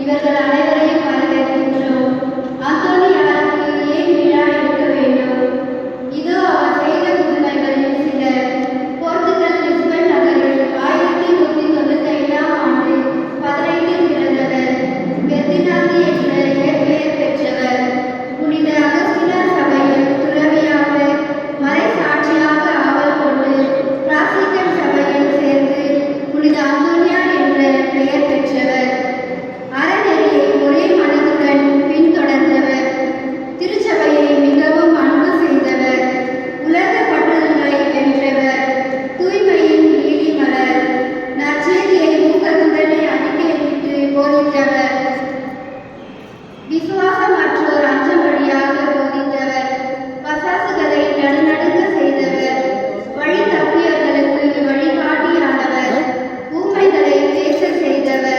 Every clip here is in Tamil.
இவர்கள் அனைவரையும் வரவேற்கின்றோம். அந்தோனியாருக்கு ஏன் விழா எடுக்க வேண்டும்? இதோ அவர் செய்த புதுமைகளில் சில. போர்த்துகல் லிஸ்பன் நகரில் 1195ஆம் ஆண்டு 15 பிறந்தவர். பெர்தினாந்து என்ற இயற்பெயர் பெற்றவர். புனித அகஸ்டினார் சபையில் துறவியாக மறை சாட்சியாக ஆவல் கொண்டு பிரான்சிஸ்கன் சபையில் சேர்ந்து புனித அந்தோனியார் என்ற பெயர் பெற்றவர். அறநெறியை ஒரே மனதுடன் பின்தொடர்ந்தவர். திருச்சபையை மிகவும் அன்பு செய்தவர். உலக பற்றுதல்களை வென்றவர். தூய்மையின் நீதிமலர். நற்செய்தியை ஊக்கத்துடனே அறிக்கையிட்டு போதித்தவர். விசுவாசமற்றோர் அஞ்சம்படியாக போதித்தவர். பசாசுகளை நடுநடுங்க செய்தவர். வழி தப்பியவர்களுக்கு வழிகாட்டியானவர். ஊமைகளை பேச செய்தவர்.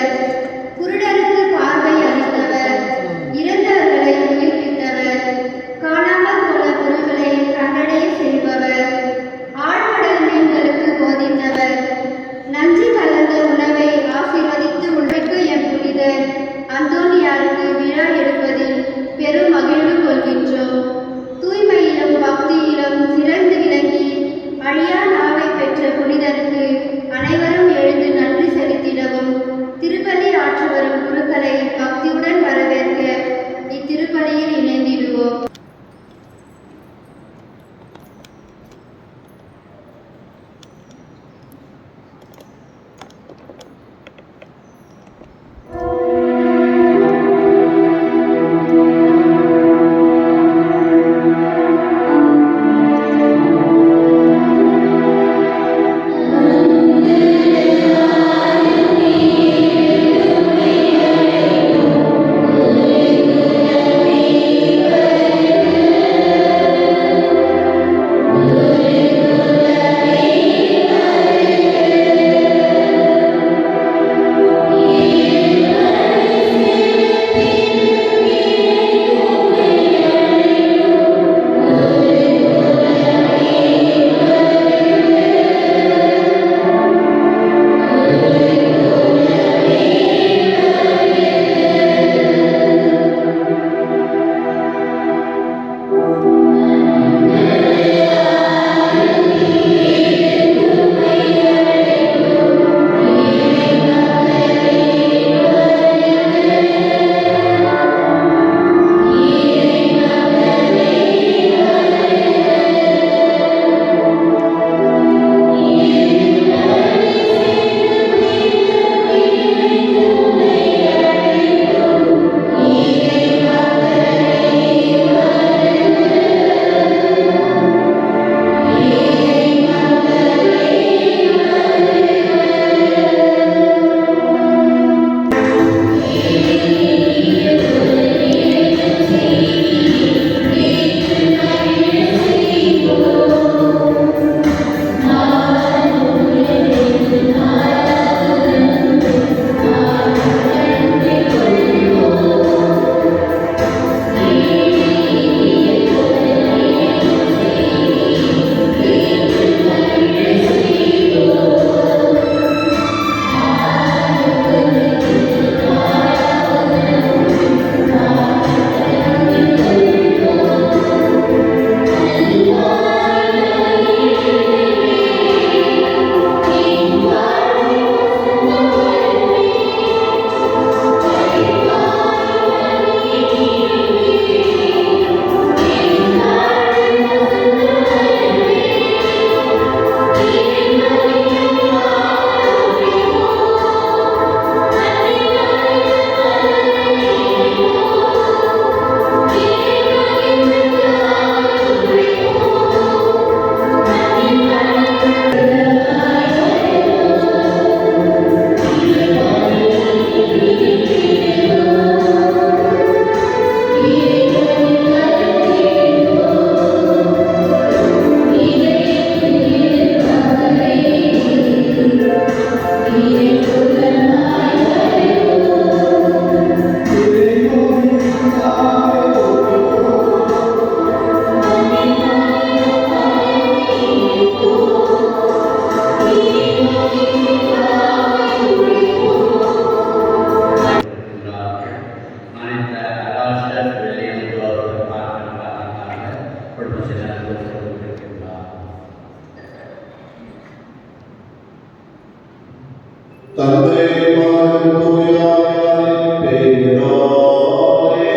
தந்தை மகன் தூய ஆவியாரின் பெயராலே.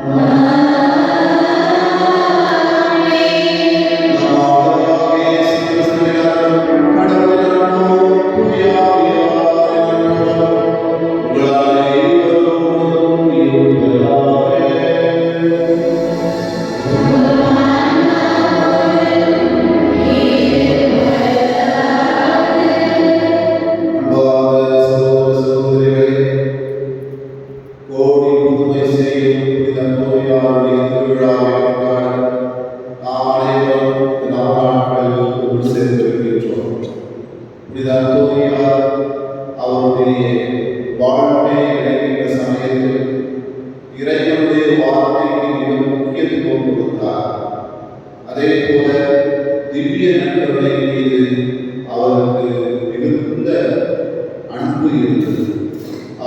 நம் ஆண்டவராகிய இயேசு கிறிஸ்துவின் அருளும் கடவுளின் அன்பும் தூய ஆவியாரின் அன்பும் உங்கள் அனைவரோடும் இருப்பதாக. அன்பார்ந்த சகோதர சகோதரிகளே, கோடி புதுமை செய்யும் புனித அந்தோனியாருடைய திருவிழாவை கொண்டாட நாம் அனைவரும் இந்த நாட்களில் ஒன்று சேர்ந்திருக்கின்றோம். புனித அந்தோனியார் அவருடைய வாழ்வை கிடைக்கின்ற சமயத்தில் இறைவனுடைய வார்த்தைக்கு மிக முக்கியத்துவம் கொடுத்தார். அதே போல திவ்ய நற்கருணை மீது அவருக்கு மிகுந்த அன்பு இருந்தது.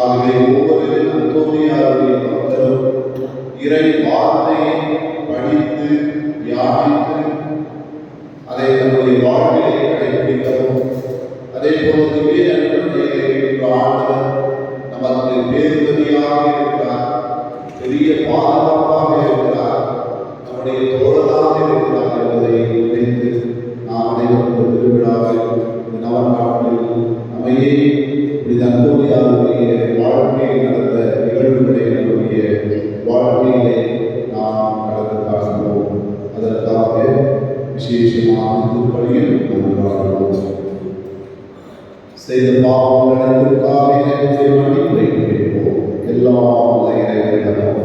ஆகவே ஒவ்வொரு அந்தோனியாருடைய பக்தரும் இறை வார்த்தையை படித்து தியானித்து அதை தன்னுடைய வாழ்விலே கடைபிடிக்கவும், அதே போல திவ்ய நற்கருணையை இருக்கின்ற ஆண்டவர் நமக்கு பேருதவியாக இருக்கிறார், பெரிய பாதுகாப்பாக இருக்கிறார், நம்முடைய தோழனாக இருக்கிறார் என்பதை நினைத்து நாம் அனைவரும் திருவிழாவில் இந்த நவநாட்களில் நம்மையே புனித அந்தோனியாருடைய வாழ்க்கையில் நடந்த நிகழ்வுகளை நம்முடைய வாழ்க்கையிலே நாம் கடந்து காண்போம். அதற்காக விசேஷமாக திருப்பலியில் கொண்டாடுவோம். செய்த பாவங்களுக்காக இறைவனுடைய மன்னிப்பை கேட்போம். எல்லாம் இறைவனிடம்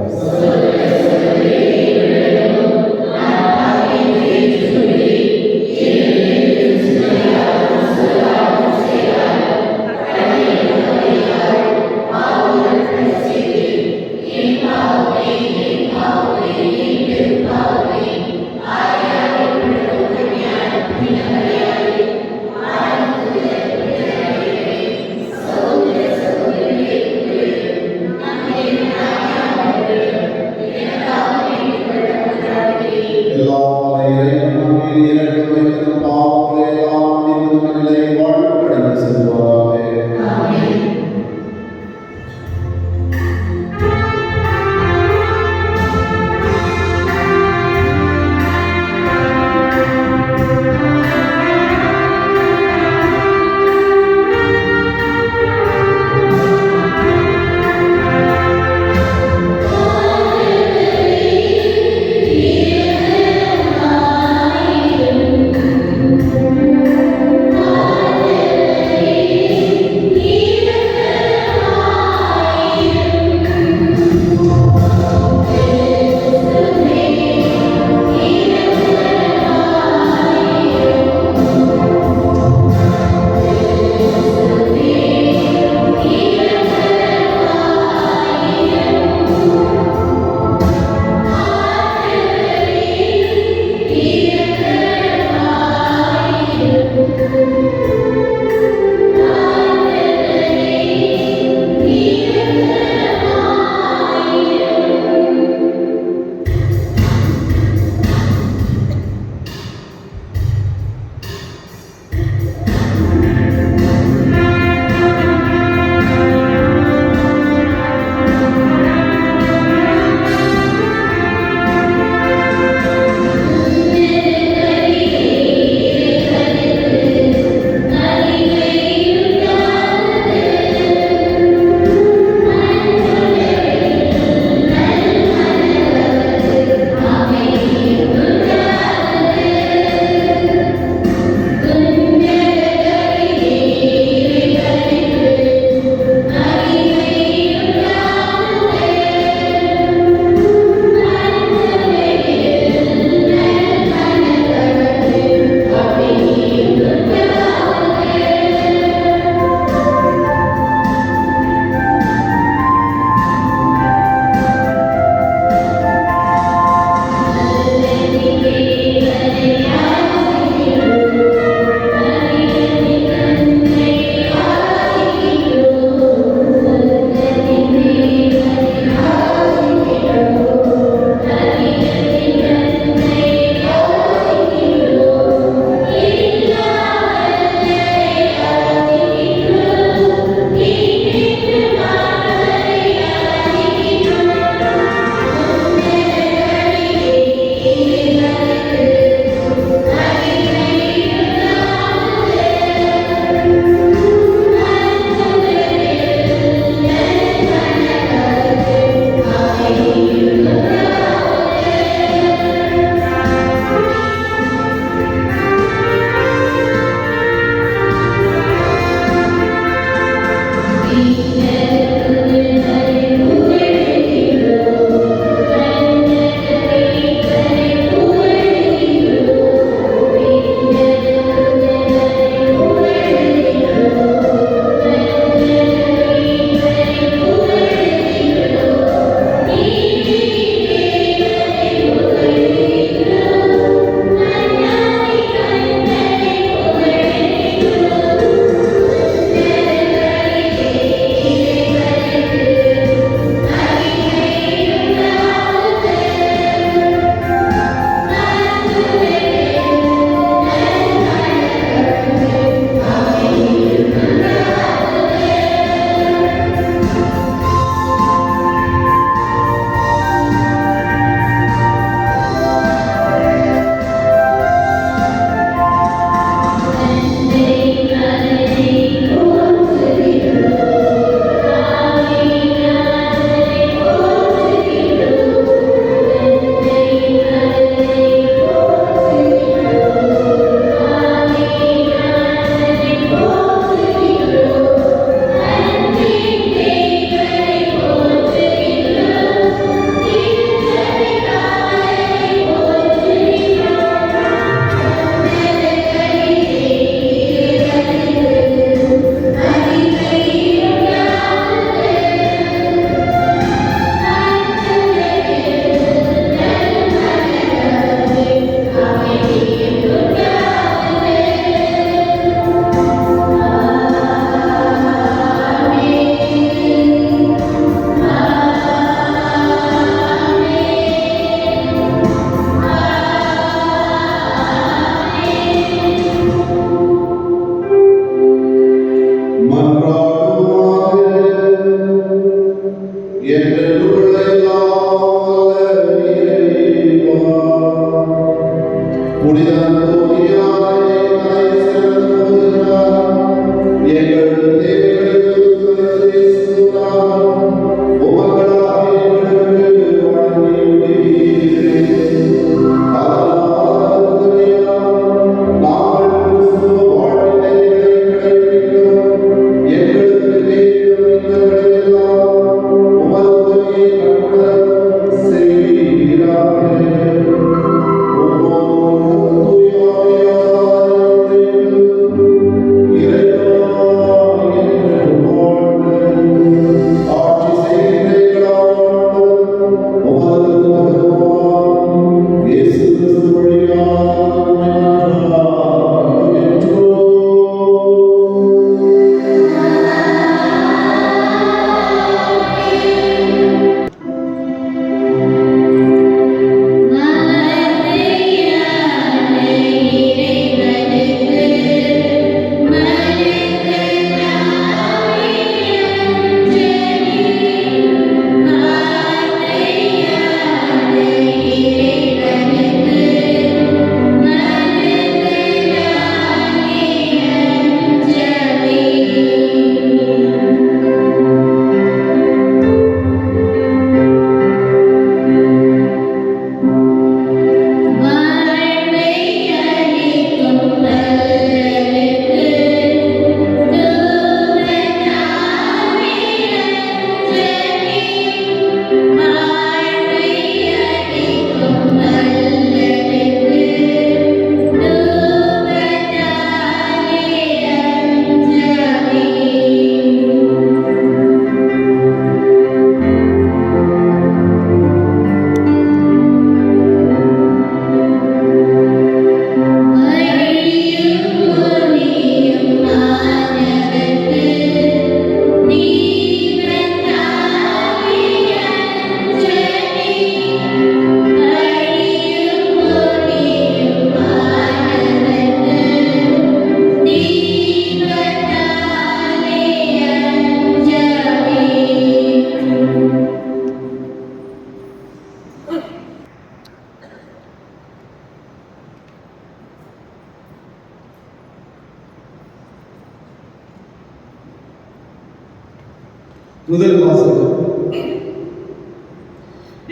முதல் வாசகம்.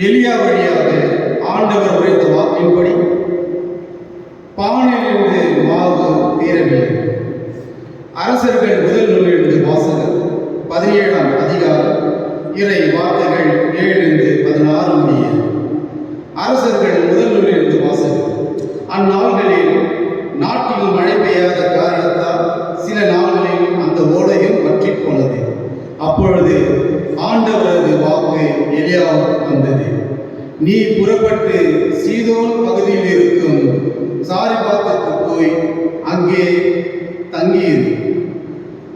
எலியா வழியாக ஆண்டவர் உரைத்த வாக்கின்படி பானையிலிருந்து மாவு தீரவில்லை. அரசர்கள் முதல் நூலிலிருந்து வாசகம் 17 இறை வார்த்தைகள் 7:16 முடிய. அரசர்கள் முதல் நூலிலிருந்து வாசகம். அந்நாள்களில் நாட்டில் மழை பெய்யாத காரணத்தால் சில நாள்களில் அந்த ஓடையும் வற்றி போனது. அப்பொழுது ஆண்டவரது வாக்கு எலியாவுக்கு வந்தது. நீ புறப்பட்டு சீதோன் பகுதியில் இருக்கும் சாரிபாத்துக்கு போய் அங்கே தங்கியிரு.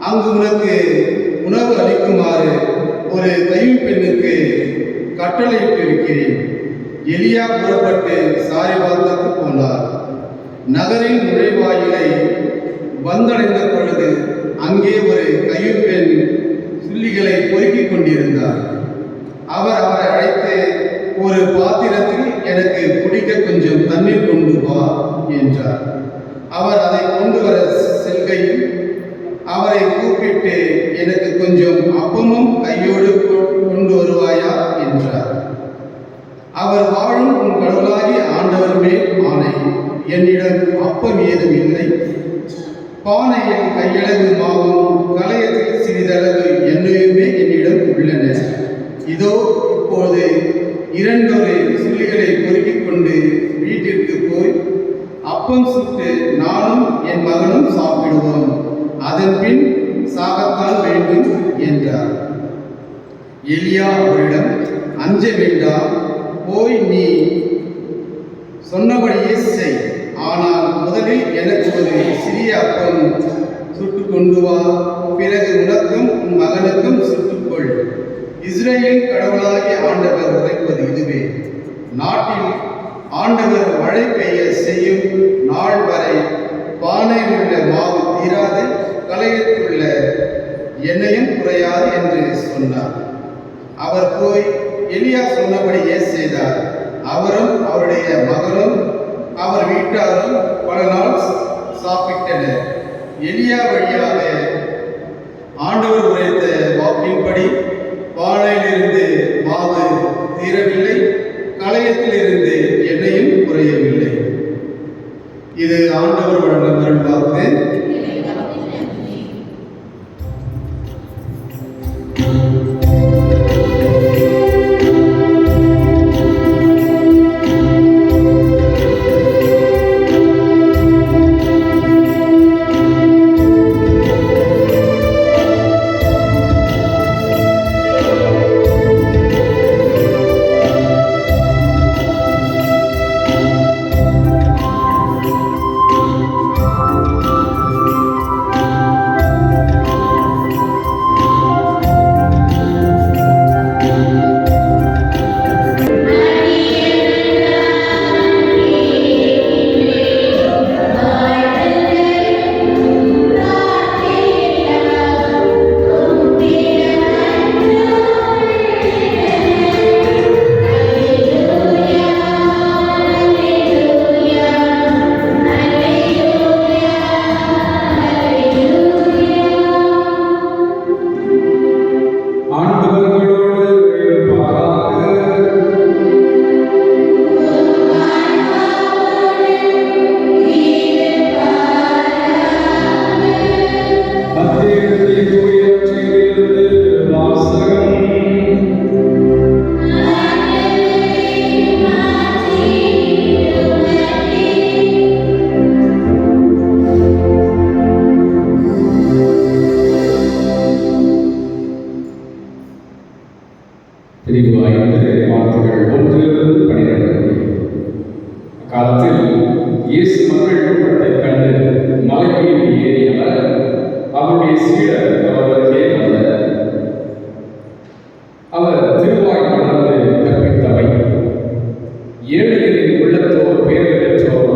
அங்கு உனக்கு உணவு அளிக்குமாறு ஒரு கைம்பெண்ணுக்கு கட்டளையிட்டிருக்கிறேன். எலியா புறப்பட்டு சாரிபாத்துக்கு போனார். நகரின் நுழைவாயிலை வந்தடைந்த பொழுது அங்கே ஒரு கைம்பெண் சுள்ளிகளை பொறுக்கிக் கொண்டிருந்தார். அவர் அவரை அழைத்து, ஒரு பாத்திரத்தில் எனக்கு குடிக்க கொஞ்சம் தண்ணீர் கொண்டு வா என்றார். அவர் அதை கொண்டு வர செல்கையில் அவரை கூப்பிட்டு, எனக்கு கொஞ்சம் அப்பமும் கையோடு கொண்டு வருவாயா என்றார். அவர், வாழும் உன் கடவுளாகிய ஆண்டவர் மேல் ஆணை, என்னிடம் அப்பம் ஏதும் இல்லை. பானையில் கையளவு மாவும் கலயத்தில் சிறிதளவு எண்ணெயுமே என்னிடம் உள்ளன. இதோ இப்போது 2 சுள்ளிகளை பொறுக்கிக் கொண்டு வீட்டிற்கு போய் அப்பம் சுட்டு நானும் என் மகனும் சாப்பிடுவோம். அதன் பின் சாகத்தான் வேண்டும் என்றார். எலியா அவரிடம், அஞ்ச வேண்டாம், போய் நீ சொன்னபடியே செய். ஆனால் முதலில் எனக்கு ஒரு சிறிய அப்பம் சுட்டு கொண்டு வா. பிறகு உனக்கும் உன் மகனுக்கும் சுட்டுக்கொள். இஸ்ரேலின் கடவுளாகிய ஆண்டவர் உரைப்பது இதுவே: நாட்டில் ஆண்டவர் மழை பெய்ய செய்யும் நாள் வரை பானையில் உள்ள மாவு தீராது, கலயத்துள்ள எண்ணெயும் குறையாது என்று சொன்னார். அவர் போய் எலியா சொன்னபடியே செய்தார். அவரும் அவருடைய மகனும் அவர் வீட்டாரும் பல நாள் சாப்பிட்டனர். எலியா வழியாக ஆண்டவர் உரைத்த வாக்கின்படி பானையிலிருந்து மாவு தீரவில்லை, கலயத்திலிருந்து எண்ணெயும் குறையவில்லை. இது ஆண்டவர் வழங்கும் அருள்வாக்கு. காலத்தில் இயேசு மக்கள் கூட்டத்தைக் கண்டு மலை மீது ஏறியவர் அவருடைய சீடர் அவருக்கே வந்தனர். அவர் திருவாய் மலர்ந்து கற்பித்தவை: ஏழைகளின் உள்ளத்தோர் பேறு பெற்றோர்,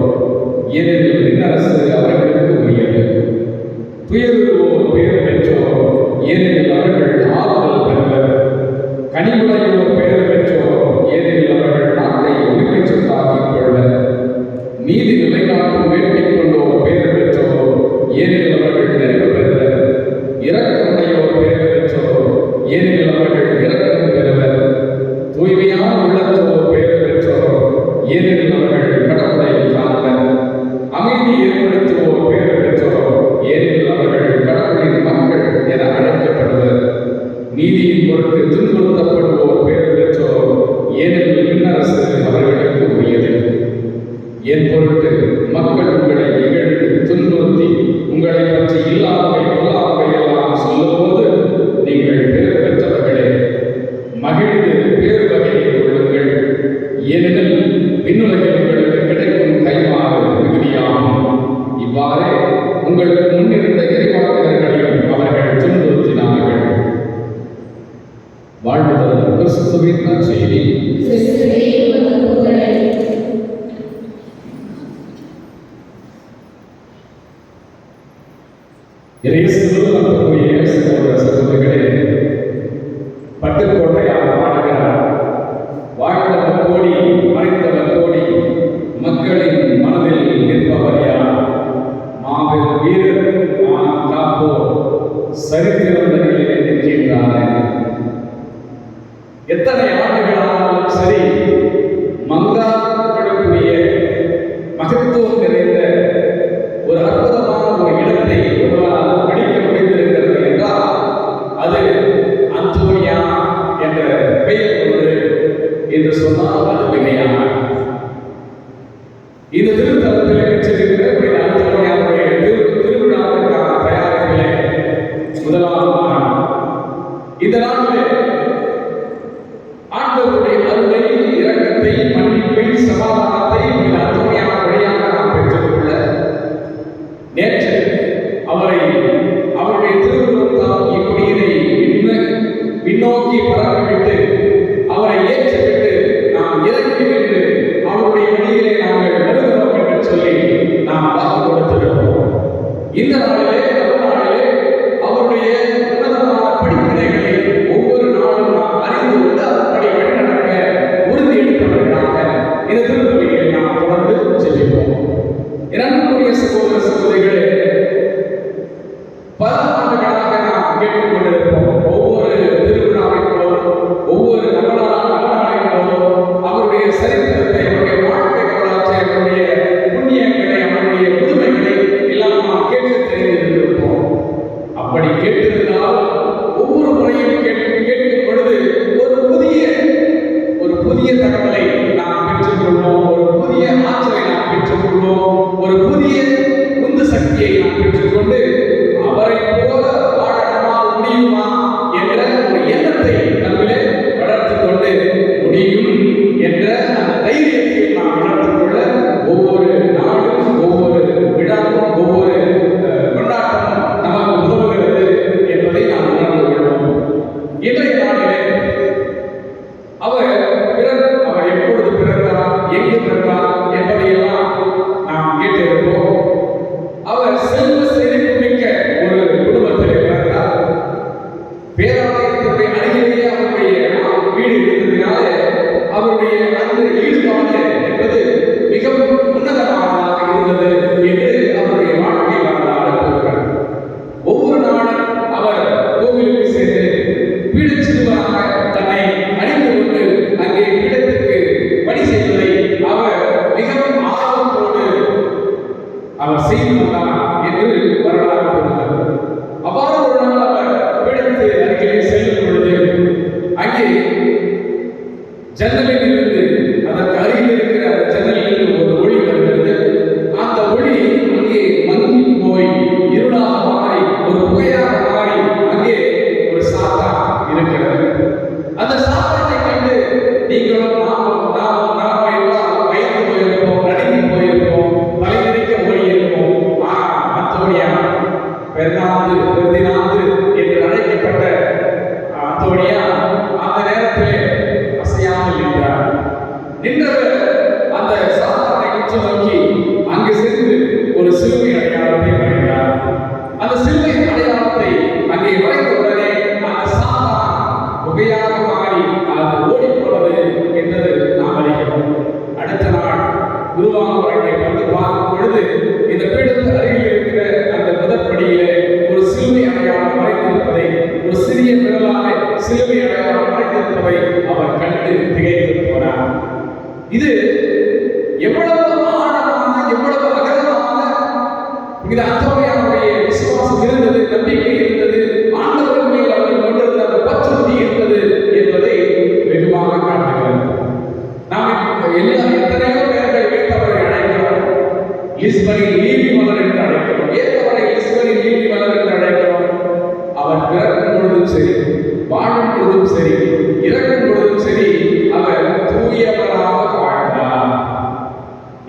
ஏனெனில் விண்ணரசு அவர்களுக்கு உரியது. துயருவோர் பேறு பெற்றோர், ஏனெனில் அவர்கள் ஆறுதல் பெறுவர். கனிவுடையோர் பேறு பெற்றோர், ஏனெனில் அவர்கள் நாட்டை உரிமை சொத்தாக்கிக் கொள்வர். நீதி நிலைநாட்டும் வேட்கை கொண்டோர் பேறு பெற்றோர், ஏனெனில் அவர்கள் நிறைவு பெறுவர். இரக்கமுடையோர் பேறு பெற்றோர், ஏனெனில் அவர்கள் இரக்கம் பெறுவர். தூய்மையான உள்ளத்தோர் பேறு பெற்றோர், ஏனெனில் அவர்கள் கடவுளை காண்பர். அமைதி ஏற்படுத்துவோர் பேறு பெற்றோர், ஏனெனில் அவர்கள் கடவுளின் மக்கள் என அழைக்கப்படுவர். நீதியின் பொருட்டு துன்புறுத்தப்படுவோர் பேறு பெற்றோர், ஏனெனில் விண்ணரசு அவர்களுக்கு உரியது. என் பொருட்டு மக்கள் உங்களை இகழ்ந்து துன்புறுத்தி உங்களை பற்றி இல்லாதவை பொல்லாதவை எல்லாம் சொல்லும்போது நீங்கள் பேறு பெற்றவர்களே, மகிழ்ந்து பேறு வகையை கொள்ளுங்கள். ஏனெனில் விண்ணுலகில் உங்களுக்கு கிடைக்கும் கைமாறு மிகுதியாகும். இவ்வாறே உங்களுக்கு முன்னிருந்த இறைவாக்கினர்களையும் அவர்கள் துன்புறுத்தினார்கள். வாழ்வுதல் கிறிஸ்துவின் நற்செய்தி. இயேசுவில் அன்புக்குரிய சகோதர சகோதரிகளே, பட்டுக்கோட்டையார் பாடுகிறார், வாழ்ந்தவர் கோடி மறைந்தவர் கோடி, மக்களின் மனதில் நிற்பவர் யார்? மாபெரும் வீரர் வானம் காப்போர், சரித்திருந்த நிலையில் நிற்கின்றார். எத்தனை ஆண்டுகளானாலும் சரி, மங்காப்படக்கூடிய மகத்துவம் நிறைந்த ஒரு அற்புதமான ஒரு இடத்தை ஒருவரால் படிக்க முடிந்திருக்கிறது என்றால் அது அந்தோனியா என்ற பெயர் கொண்டு என்று சொன்னால் அது மிகையான. இந்த திருத்தலத்தில் பெற்றிருக்கிற அந்தோனியாவுடைய திருவிழாவிற்கான தயாரிப்பிலே முதலாவது நாள். இந்த நாளிலே ஆண்டவருடைய அருளை, இரக்கத்தை, மன்னிப்பை, சமாதானத்தை அந்தோனியா வழியாக நாம் பெற்றுக்கொள்ள நேற்று அவருடைய திருவுருவத்தால் இப்படியினை பின்னோக்கி பறக்கவிட்டு அவரை ஏற்றுவிட்டு நாம் இறங்கி நின்று அவருடைய வழியிலே நாங்கள் வருகிறோம் என்று சொல்லி நாம் வாக்கு கொடுத்திருக்கிறோம். இந்த நாளிலே அவருடைய உன்னதமான படிப்பினைகளை ஒவ்வொரு நாளும் நாம் அறிந்து கொண்டு அதன்படி வழிநடக்க உறுதி எடுத்தவர்களாக இந்த திருப்பலியை நாம் தொடர்ந்து செல்கிறோம். இரண்டுக்குரிய சகோதர சகோதரிகளே, பல ஆண்டுகளாக நாம் கேட்டுக் கொண்டிருப்போம். ஒவ்வொரு திருவிழாவின் போதும், ஒவ்வொரு நவநாளின் போதும் அவருடைய சரித்திரத்தை, அவருடைய வாழ்க்கை வரலாற்றை, அவருடைய புண்ணியங்களை, அவருடைய புதுமைகளை எல்லாம் நாம் கேட்டு தெரிந்திருந்திருப்போம். அப்படி கேட்டிருந்தால் ஒவ்வொரு முறையும் கேட்கும் பொழுது ஒரு புதிய தகவலை நாம் பெற்றுக்கொள்வோம், ஒரு புதிய ஆற்றலை நாம் பெற்றுக்கொள்வோம், ஒரு புதிய உந்து சக்தியை நாம் பெற்றுக்கொண்டு அவரை போல வாழ நம்மால் முடியுமா என்ற ஒரு எண்ணத்தை நம்மிலே வளர்த்துக் கொண்டு முடியும் என்ற அந்த தைரியத்தை நாம் வளர்த்துக் கொள்ள ஒவ்வொரு நாளும், ஒவ்வொரு விழாவும், ஒவ்வொரு கொண்டாட்டமும் நமக்கு உதவுகிறது என்பதை நாம் உணர்ந்து கொள்வோம். இன்றைய நாளிலே அவர் எப்பொழுது பிறந்தார், எங்கு பிறந்தார் என்பதையெல்லாம் நாம் கேட்டிருப்போம். அவர் செல்வ செழிப்பு மிக்க ஒரு குடும்பத்திலே பிறந்தார். பேராலயத்தினுடைய அருகிலேயே அவருடைய வீடு இருந்ததினாலே அவருடைய அந்த ஈடுபாடு என்பது மிகவும் உன்னதமானதாக இருந்தது என்று அவருடைய வாழ்க்கை வரலாறு கூறுகிறார். ஒவ்வொரு நாளும் அவர் கோவிலுக்கு சென்று வீடு சிறுவனாக தன்னை அணிந்து கொண்டு அங்கே பீடத்திற்கு பணி செய்வதை அவர் மிகவும் ஆர்வத்தோடு அவர் செய்து வந்தார் என்று வரலாறு கூறுகிறது. அவ்வாறு ஒரு நாள் அவர் பீடத்து அருகிலே செல்லும் பொழுது அங்கே ஜன்னலில் இருந்து, அதற்கு அருகில் இருக்கிற அந்த ஜன்னலில் இருந்து ஒரு ஒளி வருகிறது. அந்த ஒளி அங்கே மங்கி போய் இருளாக மாறி, ஒரு புகையாக மாறி அங்கே ஒரு சாத்தா இருக்கிறது. அந்த சாத்தானை கண்டு நீங்களும் நாமும் எல்லாம் பயந்து போயிருப்போம், நடுங்கி போயிருப்போம், தலைவிரிக்க ஓடி இருப்போம். அந்தோனியா பெர்னாந்து என்று அழைக்கப்பட்ட அந்தோனியா அந்த நேரத்திலே அசையாமல் நின்றார். நின்றவர் அந்த சாத்தானை உற்று நோக்கி அங்கு சென்று ஒரு சிலுவை அடையாளத்தை வரைந்தார். அந்த சிலுவை அடையாளத்தை அங்கே வரைந்த உடனே அந்த சாத்தான் புகையாக மாறி அது ஓடிப்போனது என்பது நாம் அறிகிறோம். அடுத்த நாள் குருவானவர் அங்கே வந்து பார்க்கும் பொழுது இந்த பீடத்து அருகில் இருக்கிற அந்த முதற்படியிலே ஒரு சிலுவை அடையாளம் மறைந்திருப்பதை, ஒரு சிறிய விரலாக சிலுவை அடையாளம் மறைந்திருப்பதை அவர் கண்டு திகைத்து போனார். இது எவ்வளவு ஆழமான, எவ்வளவு அகலமான இந்த அந்தோனியாவுடைய விசுவாசம் இருந்தது, நம்பிக்கை இருந்தது, ஆண்டவர் மேல் அவர் கொண்டிருந்த அந்த பற்று பொழுதும் சரி, வாழும் பொழுதும் சரி, இறக்கும் பொழுதும் சரி, அவர் தூயவராக வாழ்ந்தார்.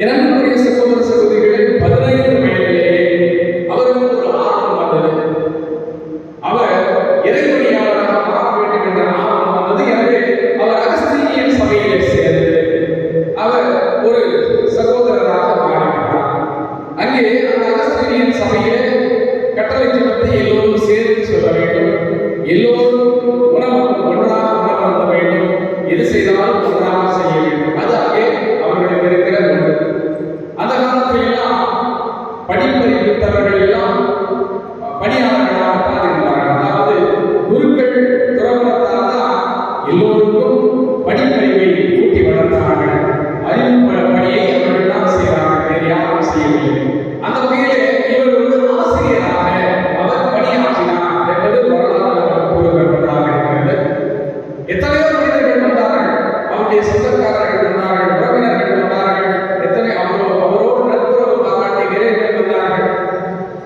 எனக்குரிய சகோதர சகோதரிகளே, 15 வயதிலேயே அவருக்கு ஒரு ஆர்வம் வந்தது. அவர் இறைவனியாளராக மாற வேண்டும் என்ற ஆர்வம் வந்தது. எனவே அவர் அகஸ்தீனியன் சபையிலே சேர்ந்து அவர் ஒரு சகோதரராக மாறிவிட்டார். அங்கே அந்த அகஸ்தீனியன் சபையிலே கட்டளை ஜெபத்தை எல்லோரும் சேர்ந்து சொல்ல வேண்டும். எல்லோரும் ஒன்றாக உணவருந்த வேண்டும். எது செய்தாலும் ஒன்றாக செய்ய வேண்டும். அது அங்கே அவர்களுக்கு இருக்கிற ஒன்று. அந்த காலத்தில் எல்லாம் படிப்பறிவித்தவர்கள் எல்லாம் பணியாளர்களாகத்தான் இருந்தார்கள். அதாவது குருக்கள் துறவரத்தால் தான் எல்லோருக்கும் படிப்பறிவை ஊட்டி வளர்த்தார்கள். அறிவு பணியை அவர்கள் தான் செய்கிறார்கள், வேறு யாரும் செய்யவில்லை. அந்த வகையிலே இவர் ஒரு ஆசிரியராக அவர் பணியாற்றினார் என்பது வரலாறு நமக்கு கூறுகிறதாக இருக்கிறது. எத்தனையோ மனிதர்கள் வந்தார்கள், அவருடைய சொந்தக்காரர்கள் வந்தார்கள், உறவினர்கள் வந்தார்கள், எத்தனை அவரோடு நட்புறவு பாராட்டி நிறைவேற் வந்தார்கள்.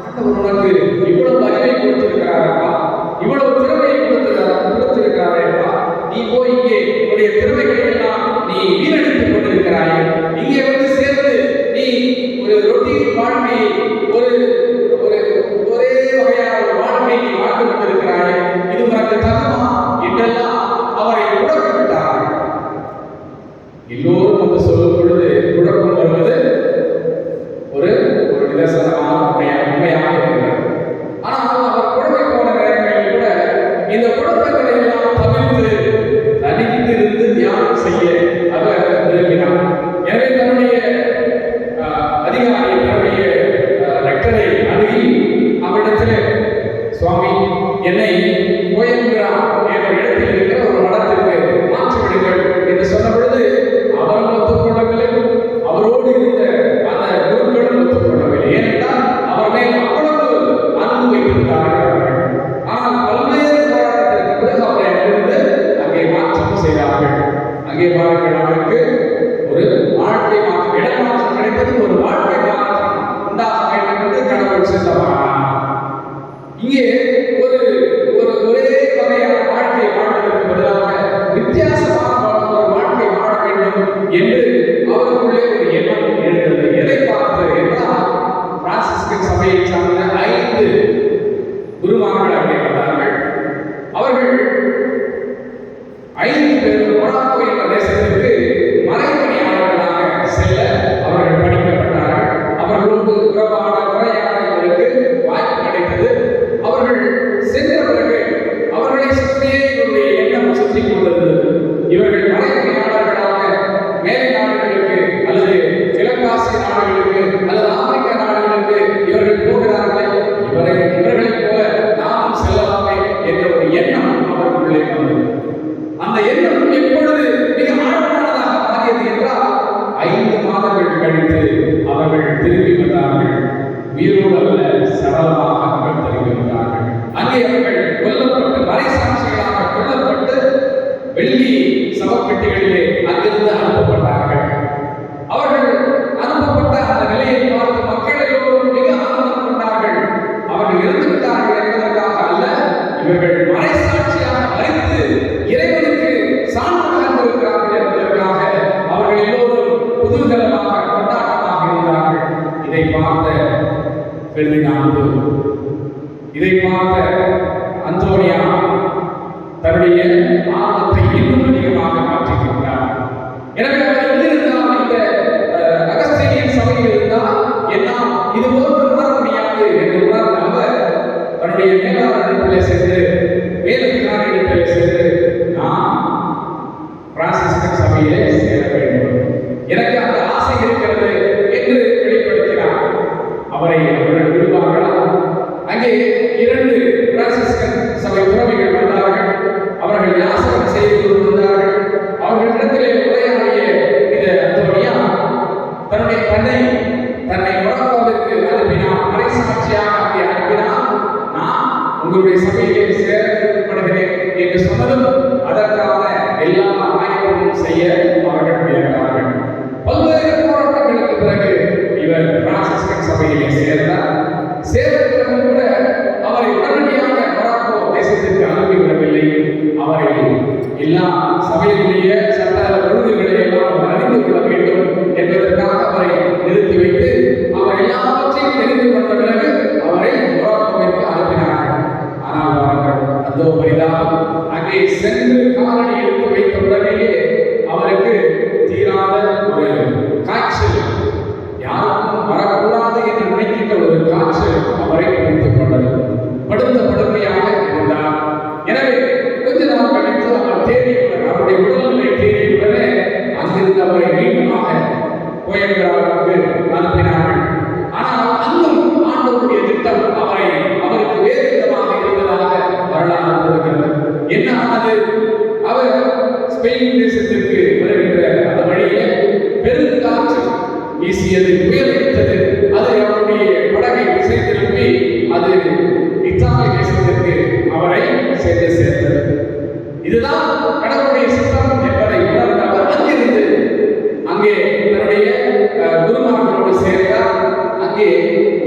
ஆண்டவர் உனக்கு இவ்வளவு அறிவை கொடுத்திருக்கிறாரப்பா, இவ்வளவு திறமையை கொடுத்திருக்கிறாரப்பா, நீ போய் இங்கே உன்னுடைய திறமைகளை எல்லாம் நீ வீணடித்துக் கொண்டிருக்கிறாய். இங்கே வந்து சேர்ந்து நீ ஒரு ரொட்டீன் வாழ்க்கையை ஒரே வகையான ஒரு வாழ்க்கையை நீ வாழ்ந்து கொண்டிருக்கிறாய். இது உனக்கு தகுமா என்றெல்லாம் அவரை முடக்கிவிட்டார். எல்லோரும் வந்து சொல்லும் பொழுது குழப்பம் வருவது ஒரு நிதர்சனமான உண்மையாக இருக்கிறது. ஆனால் அவர் குழம்பை போன நேரங்களில் கூட இந்த குழப்பங்களை எல்லாம் தவிர்த்து தனித்திருந்து தியானம் செய்ய அவர் விரும்பினார். எனவே தன்னுடைய அதிகாரி, தன்னுடைய ரெக்டரை அணுகி அவரிடத்தில், சுவாமி, என்னை கோயம்புரா என்ற இடத்தில் இருக்கிற ஒரு மடத்திற்கு மாற்றிவிடுங்கள் என்று சொன்ன பொழுது அவரும் ஒத்துக்கொள்ளவில்லை, அவரோடு இருந்த அந்த குருக்களும் ஒத்துக்கொள்ளவில்லை. ஏனென்றால் அவர் மேல் அவ்வளவு அன்பு வைத்திருந்தார்கள். ஆனால் பல்வேறு போராட்டத்திற்கு பிறகு அவரை அங்கிருந்து அங்கே மாற்றம் செய்தார்கள். அங்கே பாருங்கள், அவருக்கு ஒரு வாழ்க்கை மாற்றம், இடமாற்றம் கிடைத்தது. ஒரு வாழ்க்கை மாற்றம் உண்டாக வேண்டும் என்று கடவுள் சித்தமானார். இங்கே ஒரே வகையான வாழ்க்கை வாழ்வதற்கு பதிலாக வித்தியாசமான ஒரு வாழ்க்கை வாழ வேண்டும் என்று அவருக்குள்ளே ஒரு எண்ணம் எழுந்தது. எதை பார்த்து என்றால், பிரான்சிஸ்கன் சபையை சார்ந்த 5 குருமார்கள் அங்கே வந்தார்கள். அவர்கள் 5 பேரும் மொராக்கோ என்ற தேசத்திற்கு மறைபணியாளர்களாக செல்ல அவர்கள் படிக்கப்பட்டார்கள். அவர்களோடு உரையாட இவருக்கு வாய்ப்பு கிடைத்தது. அவர்கள் சென்ற பிறகு அவர்களை சுற்றியே இவருடைய எண்ணம் சுற்றி கொண்டிருந்தது. இவர்கள் மறைபணியாளர்களாக மேலை நாடுகளுக்கு அல்லது கிழக்காசிய நாடுகளுக்கு அல்லது ஆப்பிரிக்க நாடுகளுக்கு இவர்கள் போகிறார்கள். இவர்களைப் போல நாமும் செல்லலாமே என்ற ஒரு எண்ணம் அவர்களுக்குள்ளே வந்தது. அந்த எண்ணம் எப்பொழுது மிக ஆழமானதாக மாறியது என்றால், 5 மாதங்கள் கழித்து அவர்கள் திரும்பி வந்தார்கள். உயிரோடு அல்ல, சடலமாக அவர்கள் திரும்பி வந்தார்கள். அங்கே அவர்கள் கொல்லப்பட்டு, மறை சாட்சிகளாக கொல்லப்பட்டு, வெள்ளி சவப்பெட்டிகளிலே அங்கிருந்து அனுப்பப்பட்டார்கள். அவர்கள் அனுப்பப்பட்ட அந்த நிலையை பார்த்து மக்கள் எல்லோரும் மிக ஆனந்தம் கொண்டார்கள். அவர்கள் இறந்து விட்டார்கள் என்பதற்காக அல்ல, இவர்கள் மறை சாட்சியாக மறித்து இறைவனுக்கு சான்று பகர்ந்திருக்கிறார்கள் என்பதற்காக அவர்கள் எல்லோரும் குதூகலமாக கொண்டாட்டமாக இருந்தார்கள். இதை பார்த்த பெர்டினாந்து, இதை பார்த்த அந்தோனியா தன்னுடைய ஆர்வத்தை இன்னும் அதிகமாக மாற்றிக் கொண்டார். எனவே அவர் எங்கிருந்தால், இந்த அகஸ்தீனியன் சபையில் இருந்தால் எல்லாம் இது போன்று மாற முடியாது என்று உணர்ந்த அவர் தன்னுடைய மேலாளரிடத்திலே சென்று, மேலதிகாரியிடத்திலே சென்று, நான் பிரான்சிஸ்கன் சபையிலே சேர வேண்டும், எனக்கு அந்த ஆசை இருக்கிறது என்று வெளிப்படுத்தினார். அவர்கள் விடுவார்களா? அங்கே 2 பிரான்சிஸ்கன் சபை துறவிகள் வந்தார்கள். அவர்கள் யாசகம் செய்து கொண்டிருந்தார்கள். அவர்களிடம் எல்லா சபையினுடைய சட்ட ஒழுங்குகளை எல்லாம் அவர் அறிந்து கொள்ள வேண்டும் என்பதற்காக அவரை நிறுத்தி வைத்து அவர் எல்லாவற்றையும் தெரிந்து கொண்ட பிறகு அவரை மொராக்கோவிற்கு அனுப்பினார்கள். ஆனால் பாருங்கள், அதோ பரிதாபம், அங்கே சென்று காலடி எடுத்து வைத்த உடனேயே அவருக்கு தீராத ஒரு காய்ச்சல், யாருக்கும் வரக்கூடாது என்று நினைக்கின்ற ஒரு காய்ச்சல் அவரை பிடித்துக் கொண்டது. படுத்த படுக்கையாக இருந்தார். எனவே கொஞ்ச நாள் கழித்து அவர் தேடியுடன் அவருடைய உடல்நிலை தேடியுடனே அங்கிருந்து அவரை மீண்டுமாக கோயம்புத்தூருக்கு அனுப்பினார்கள். ஆனால் அங்கும் ஆண்டவருடைய திட்டம் அவருக்கு வேறு விதமாக இருந்ததாக வரலாறு கூறுகிறது. என்ன ஆனது? அவர் ஸ்பெயின் தேசத்திற்கு வருகின்ற அந்த வழியிலே பெருங்காற்று வீசியது, புயலடித்தது. அது அவருடைய படகை திசை திருப்பி அது இத்தாலி தேசத்திற்கு அவரை சென்று சேர்ந்தது. இதுதான் கடவுளுடைய சித்தம் என்பதை உணர்ந்த அவர் அங்கிருந்து அங்கே தன்னுடைய குருமார்களோடு சேர்ந்தார். அங்கே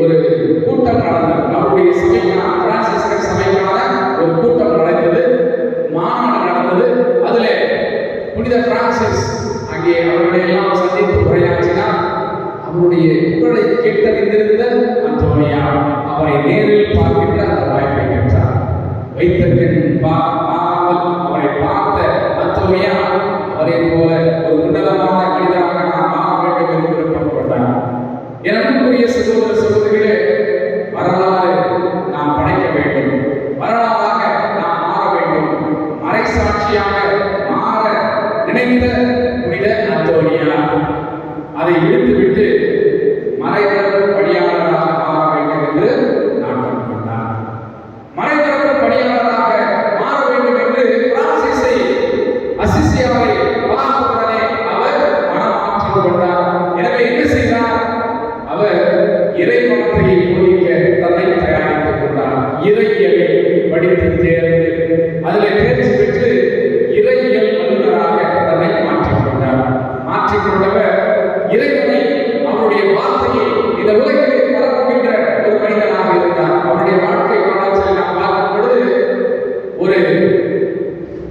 ஒரு கூட்டம் நடந்தது. அவருடைய சபைக்கான, பிரான்சிஸ்கன் சபைக்கான ஒரு கூட்டம் நடந்தது, மாநாடு நடந்தது. அதில் புனித பிரான்சிஸ் அங்கே அவர்களை எல்லாம் சந்தித்து உரையாற்றினார். அவருடைய புகழை கேட்டறிந்திருந்த அந்தோனியா அவரை நேரில் பார்க்கின்ற அந்த வாய்ப்பை பெற்றார். வைத்த பெண் பாராமல் அவரை பார்த்த அந்தோனியா அவரை போல ஒரு உன்னதமான மனிதராக நாம் மாற வேண்டும் என்று விருப்பம் கொண்டார். எனக்குரிய சகோதர சகோதரிகளே, வரலாறு நாம் படைக்க வேண்டும், வரலாறாக நாம் மாற வேண்டும். மறைசாட்சியாக மாற நினைத்த புனித அந்தோனியா அதை இழுத்துவிட்டு மறைபரப்பு பணியாளராக மாற வேண்டும் என்று நாட்டம் கொண்டார். மறைபரப்பு பணியாளராக மாற வேண்டும் என்று பிரான்சிஸை, அசிசியாவை பார்த்தவுடனே அவர் மனமாற்றம் கொண்டார். எனவே என்ன செய்தார்? அவர் இறை வார்த்தையை போதிக்க தன்னை தயாரித்துக் கொண்டார். இறையியலை படித்து தேர்ந்து அதில் தேர்ச்சி பெற்று இறையியல் வல்லுநராக தன்னை மாற்றிக்கொண்டார். மாற்றிக்கொண்டவர் இறைவனை, அவருடைய வார்த்தையை இந்த உலகிலே பரப்புகின்ற ஒரு மனிதனாக இருந்தார். அவருடைய வாழ்க்கை வரலாற்றை நாம் பார்க்கும் பொழுது ஒரு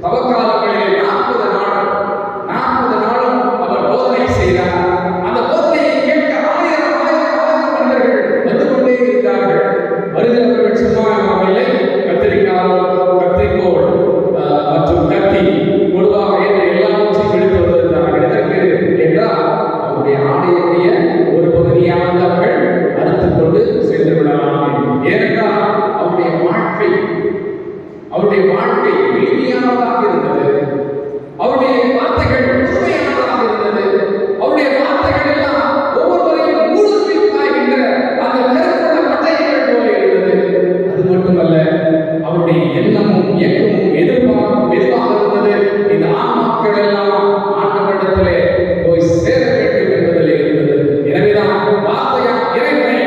தவக்காலங்களிலே 40 நாளும் அவர் போதனை செய்தார். அந்த போதனையை கேட்க ஆயிரம் மனிதர்கள் வந்து கொண்டே இருந்தார்கள். வருகிறவர்கள் சும்மா இல்லை, கத்திரிக்கோள் மற்றும் கத்தி பொதுவாக எல்லாவற்றையும் எடுத்து வந்திருந்தார்கள். எதற்கு என்றால் அவருடைய ஆடையுடைய ஒரு பகுதியாக அவர்கள் அறுத்துக் கொண்டு சென்று விடலாம். ஏனென்றால் அவருடைய வாழ்க்கை எளிமையானதாக இருந்தது. அவருடைய வார்த்தைகள் உண்மையானதாக இருந்தது. அவருடைய வார்த்தைகள் எல்லாம் ஒவ்வொருவரையும் ஊடுருவி பாய்கின்ற அந்த நெருப்புள்ள பட்டயங்கள் போல இருந்தது. அது மட்டுமல்ல, அவருடைய எண்ணமும் இயக்கமும் எதிர்பார்ப்பும் எதுவாக இருந்தது? இந்த ஆன்மாக்கள் எல்லாம் ஆண்டவரிடத்திலே போய் சேர வேண்டும் என்பதில் இருந்தது. எனவேதான் வார்த்தையாம் இறைவனை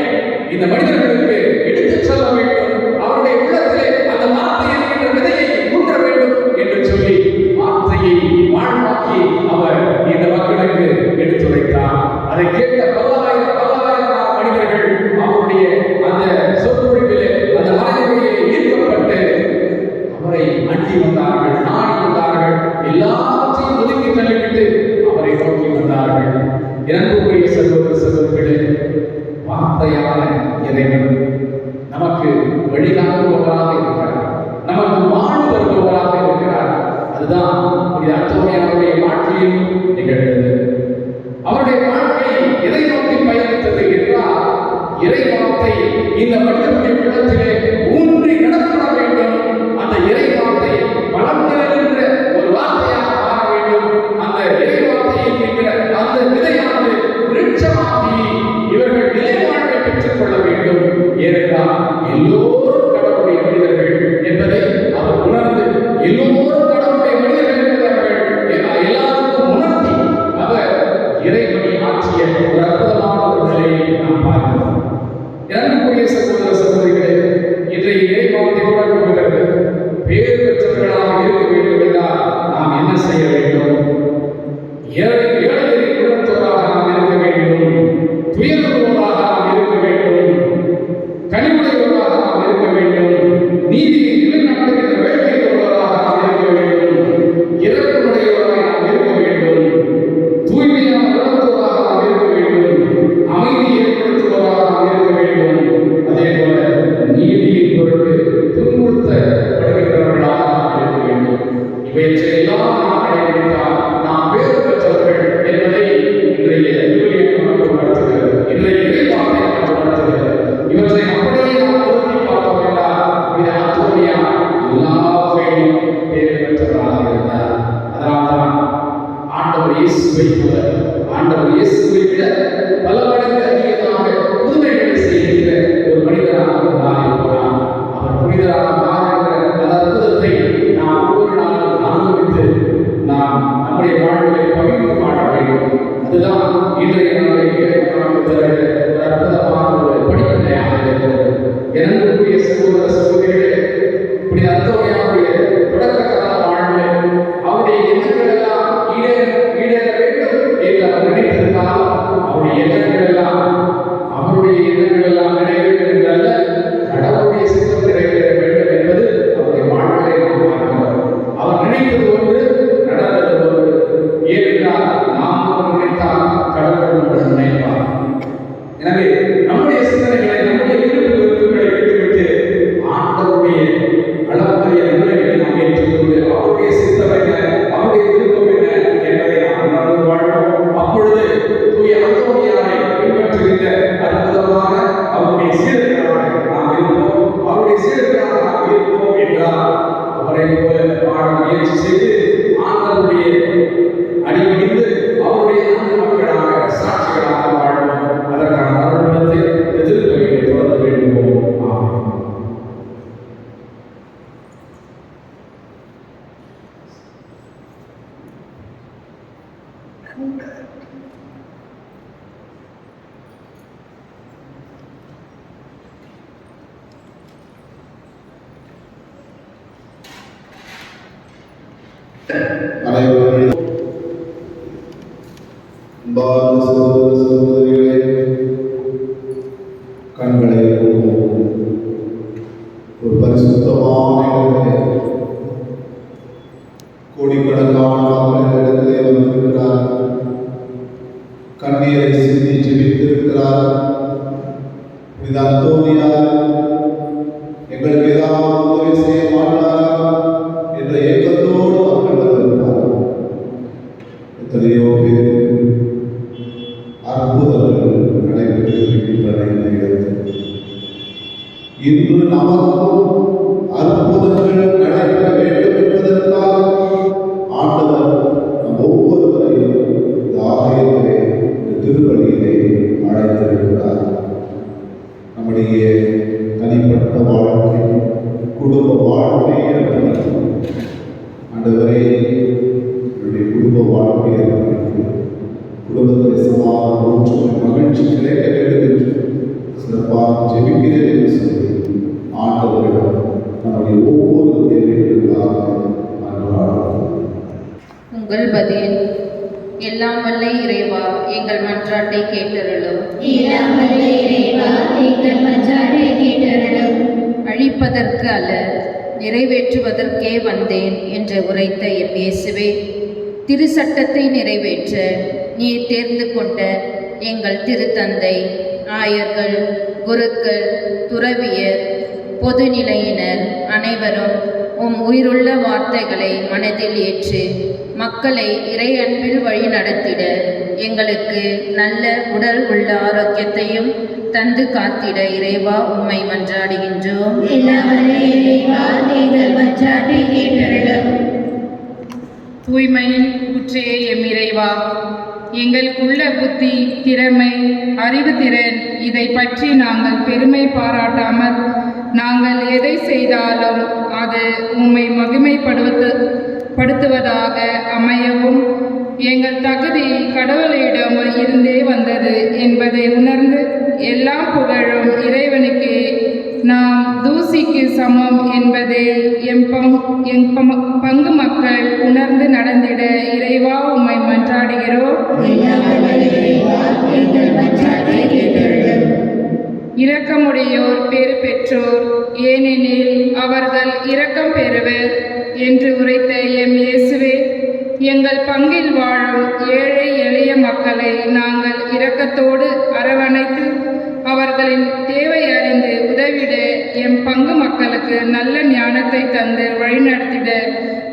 இந்த மனிதர்களுக்கு எடுத்துச் செல்ல வேண்டும், அவருடைய உள்ளத்திலே அந்த வார்த்தை என்கின்ற விதையை ஊன்ற வேண்டும் என்று சொல்லி வார்த்தையை வாழ்வாக்கி அவர் இந்த மக்களுக்கு எடுத்துரைத்தார். அதை கேட்ட பல்லாயிரம் மனிதர்கள் அவருடைய அந்த சொற்பொழிவிலே, அந்த மறைமுறையிலே ஈர்க்கப்பட்டு அவரை அண்டி வந்தார்கள், நாடி வந்தார்கள், எல்லாவற்றையும் ஒதுக்கி தள்ளிவிட்டு அவரை நோக்கி வந்தார்கள். எனக்குரிய சகோதர சகோதரிகளே, வார்த்தையான இறைவன் நமக்கு வழிகாட்டுபவராக இருக்கிறார், நமக்கு வாழ்வு தருபவராக இருக்கிறார். அதுதான் அந்தோனியாவுடைய வாழ்க்கையில் நிகழ்ந்தது. அவருடைய வாழ்க்கை எதை நோக்கி பயணித்தது என்றால், இறை வார்த்தை இந்த மனிதனுடைய உள்ளத்திலே ஊன்றி நடக்கப்பட வேண்டும். அந்த இறை வார்த்தை பலம் நிறைந்த ஒரு வார்த்தையாக மாற வேண்டும். அந்த இறை வார்த்தையை என்கிற அந்த விதையானது விருட்சமாகி இவர்கள் நிலை வாழ்வை பெற்றுக் கொள்ள வேண்டும். ஏனென்றால் எல்லோரும் கடவுளுடைய மனிதர்கள் என்பதை அவர் உணர்ந்து, எல்லோரும் கடவுளுடைய மனிதர்கள் என்பதை அவர்கள் எல்லாருக்கும் உணர்த்தி அவர் இறைவனை ஆற்றிய ஒரு அற்புதமான ஒரு நிலையை நாம் பார்க்கிறோம். எனக்குரிய சகோதர சகோதரிகளே, இன்றைய இறை வார்த்தை கூட கூறுகிறது, பேறு பெற்றவர்களாக இருக்க வேண்டும் என்றால் நாம் என்ன செய்ய வேண்டும்? ஏழைகளின் குலத்தோராக நாம் இருக்க வேண்டும், துயர்வுள்ளவராக நாம் இருக்க வேண்டும், கனிவுடையவராக நாம் இருக்க வேண்டும், நீதியை நிலைநாட்டுகின்ற வேட்கையுள்ளவராக நாம் இருக்க வேண்டும். இவையெல்லாம் நாம் கடைபிடித்தால் நாம் பேறு பெற்றவர்கள் என்பதை இன்றைய விவிலியம் நமக்கு உணர்த்துகிறது. இன்றைய இறைவார்த்தை நமக்கு உணர்த்துகிறது. இவற்றை அப்படியே நாம் பொருத்தி பார்த்தோம் என்றால் இது அந்தோனியா எல்லா வகையிலும் பேறு பெற்றவராக இருந்தார். அதனால்தான் ஆண்டவர் இயேசுவை போல, ஆண்டவர் இயேசுவை விட பல மடங்கு அதிகமாக புதுமைகளை செய்கின்ற ஒரு மனிதராக மாறி போனார். அவர் புனிதராக மாறுகின்ற அந்த அற்புதத்தை நாம் ஒவ்வொரு நாளும் அனுபவித்து நாம் நம்முடைய வாழ்வை பகிர்ந்து வாழ வேண்டும். அதுதான் இன்றைய நாளில் நமக்கு தருகிற ஒரு அற்புதமான ஒரு படிப்பினையாக இருக்கிறது. எனக்குரிய சகோதர சகோதரிகளே, புனித அந்தோனியாவுடைய தொடக்க கால வாழ்வில் அவருடைய எண்ணங்கள் எல்லாம் ஈடேற வேண்டும் என்று அவர் நினைத்திருந்தால் அவருடைய எண்ணங்கள் எல்லாம் நிறைவேறும் என்றல்ல, கடவுளுடைய சித்தம் நிறைவேற வேண்டும் என்பது அவருடைய வாழ்விலே நாம் பார்க்கிறோம். அவர் நினைத்தது ஒன்று, நடந்தது ஒன்று. ஏனென்றால் நாம் ஒன்று நினைத்தால் கடவுள் ஒன்று நினைப்பார். எனவே நம்முடைய சிந்தனைகளை, நம்முடைய விருப்புகளை விட்டுவிட்டு ஆண்டவருடைய அளவுடைய நன்மைகளை நாம் ஏற்றுக்கொண்டு அவருடைய சித்தம் என்ன, அவருடைய விருப்பம் என்ன என்பதை நாம் உணர்ந்து வாழ்வோம். அப்பொழுது தூய அந்தோனியாரை பின்பற்றுகின்ற அற்புதமான அவருடைய சீடர்களாக நாம் இருப்போம். அவருடைய சீடர்களாக நாம் இருப்போம் என்றால் அவரை போல வாழ முயற்சி செய்து ஆண்டவருடைய அடிபணிந்து அவருடைய அன்பு மக்களாக, சாட்சிகளாக வாழ்வோம். அதற்கான அருள்மத்தை எதிர்ப்பை தொடர்ந்து வேண்டுவோம். ஆமென். அனைவரும் அன்பார்ந்த சகோதர சகோதரிகளே, கண்களை மூடுவோம். ஒரு பரிசுத்தமான இடத்திலே கோடிக்கணக்கான மக்கள் இடத்திலே வந்திருக்கிறார். கண்ணீரை சிந்தி ஜெபித்திருக்கிறார். புனித அந்தோனியார் எங்களுக்கு ஏதாவது உதவி செய்ய மாட்டாரா என்ற ஏக்கத்தோடு மக்கள் வந்திருக்கிறார். எத்தனையோ பேர் அற்புதங்கள் நடைபெற்றிருக்கின்றன இந்த இடத்தில். இன்று நமக்கும் அற்புதங்கள் நடைபெற வேண்டும் என்பதற்காக ஆண்டவர் நம் ஒவ்வொருவரையும் இந்த ஆலயத்திலே, இந்த திருப்பலியிலே அழைத்திருக்கிறார். நம்முடைய தனிப்பட்ட வாழ்க்கை, குடும்ப வாழ்க்கையை அர்ப்பணிக்கும். ஆண்டவரே, என்னுடைய குடும்ப வாழ்க்கையை அர்ப்பணிக்கும். குடும்பத்தில் சமாதானம், ஒற்றுமை, மகிழ்ச்சி கிடைக்க வேண்டும் என்று சிறப்பாக ஜெபிக்கிறேன் என்று சொல்லி ஆண்டவரிடம் நம்முடைய ஒவ்வொரு தேவைகளுக்காக மன்றாடுவோம். உங்கள் பதில். எல்லாம் வல்ல இறைவா, எங்கள் மன்றாட்டை கேட்டருளும். எல்லாம் வல்ல இறைவா, எங்கள் மன்றாட்டை கேட்டருளும். அழிப்பதற்கு அல்ல, நிறைவேற்றுவதற்கே வந்தேன் என்று உரைத்த எம் இயேசுவே, திருச்சட்டத்தை நிறைவேற்ற நீர் தேர்ந்து கொண்ட எங்கள் திருத்தந்தை, ஆயர்கள், குருக்கள், துறவியர், பொதுநிலையினர் அனைவரும் உம் உயிருள்ள வார்த்தைகளை மனதில் ஏற்று மக்களை இறை அன்பில் வழி நடத்திட எங்களுக்கு நல்ல உடல் உள்ள ஆரோக்கியத்தையும் தந்து காத்திட இறைவா உம்மை மன்றாடுகின்றோம். எல்லாம் வல்ல இறைவா, எங்கள் மன்றாட்டை கேட்டருளும். தூய்மையின் ஊற்றே எம் இறைவா, எங்களுக்குள்ள புத்தி, திறமை, அறிவுத்திறன் இதை பற்றி நாங்கள் பெருமை பாராட்டாமல் நாங்கள் எதை செய்தாலும் அது உம்மை மகிமைப்படுத்துவதாக அமையவும் எங்கள் தகுதி கடவுளிடம் இருந்தே வந்தது என்பதை உணர்ந்து எல்லா புகழும் இறைவனுக்கு நாம் தூசிக்கு சமம் என்பதை எம் பங்கு மக்கள் உணர்ந்து நடந்திட இறைவா உம்மை மன்றாடுகிறோம். இரக்கமுடையோர் பேறு பெற்றோர், ஏனெனில் அவர்கள் இரக்கம் பெறுவர் என்று உரைத்த எம் இயேசுவே, எங்கள் பங்கில் வாழும் ஏழை எளிய மக்களை நாங்கள் இரக்கத்தோடு அரவணைத்து அவர் அவர்களின் தேவை அறிந்து உதவிட எம் பங்கு மக்களுக்கு நல்ல ஞானத்தை தந்து வழிநடத்திட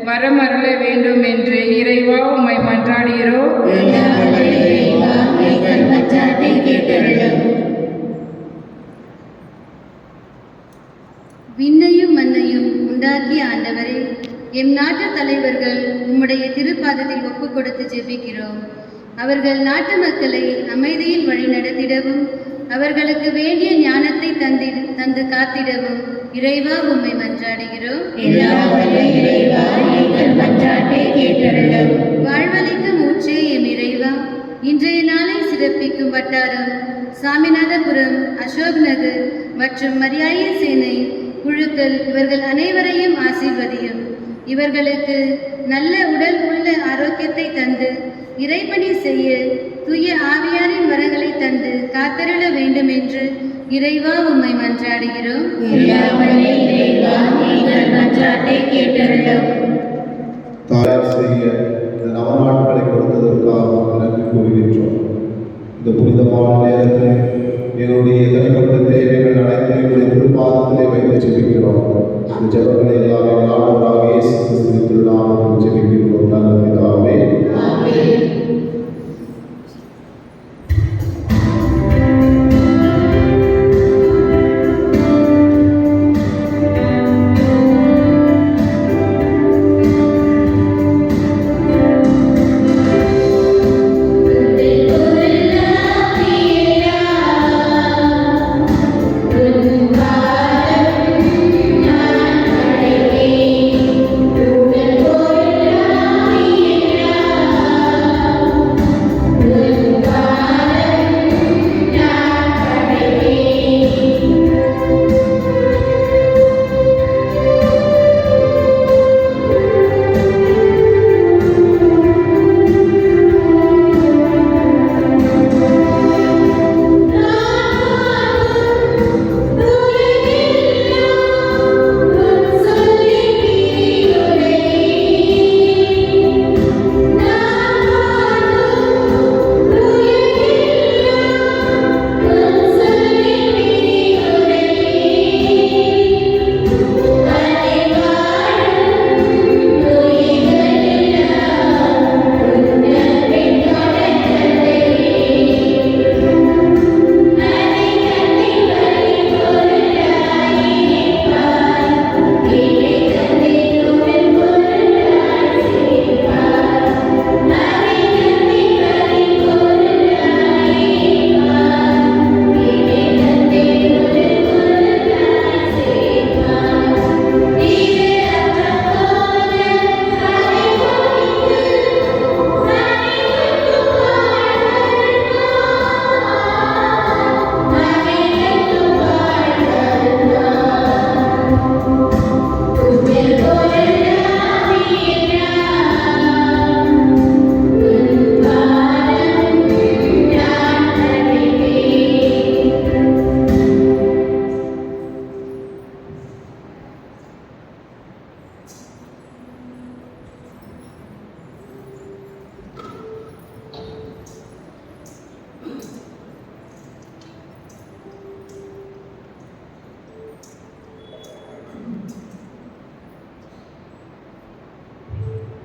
வரமருள வேண்டும் என்று இறைவா உம்மை மன்றாடுகிறோம். எல்லாம் வல்ல இறைவா, எங்கள் மன்றாட்டை கேட்டருளும். விண்ணையும் மண்ணையும் உண்டாக்கிய ஆண்டவரே, எம் நாட்டு தலைவர்கள் உம்முடைய திருப்பாதத்தில் ஒப்புக் கொடுத்து ஜெபிக்கிறோம். அவர்கள் நாட்டு மக்களை அமைதியில் வழி நடத்திடவும் அவர்களுக்கு வேண்டிய ஞானத்தை தந்து காத்திடவும் இறைவா உம்மை மன்றாடுகிறோம். எல்லாம் வல்ல இறைவா, எங்கள் மன்றாட்டை கேட்டருளும். வாழ்வளிக்கும் ஊற்றே எம் இறைவா, இன்றைய நாளை சிறப்பிக்கும் வட்டாரம் சாமிநாதபுரம், அசோக் நகர் மற்றும் மரியாய சேனை குழுக்கள் இவர்கள் அனைவரையும் ஆசீர்வதியும். இவர்களுக்கு நல்ல உடல் உள்ள ஆரோக்கியத்தை தந்து இறைப்பணி செய்ய தூய ஆவியாரின் வரங்களை தந்து காத்தருள வேண்டும் என்று இறைவா உம்மை மன்றாடுகிறோம். எல்லாம் வல்ல இறைவா, எங்கள் மன்றாட்டை கேட்டருளும். தயார் செய்ய இந்த நவநாட்களை கொடுத்ததற்காக நன்றி கூறுகின்றோம். இந்த புனிதமான நேரத்தில் எங்களுடைய தனிப்பட்ட தேவைகள் அனைத்தையும் எங்களுடைய திருப்பாதத்திலே வைத்து ஜெபிக்கிறோம். இந்த ஜெபங்களை எல்லாம் எங்கள் ஆண்டவராக இயேசு கிறிஸ்துவின் திருநாமத்தில் ஜெபிக்கிறோம். நல்ல பிதாவே, ஆமென்.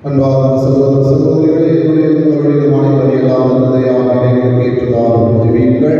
அன்பார்ந்த சகோதர சகோதரிகளே, என்னுடைய உங்களுடைய மாநில எல்லாம் தந்தையாக எங்களுக்கு ஏற்றதாக ஜெபியுங்கள்.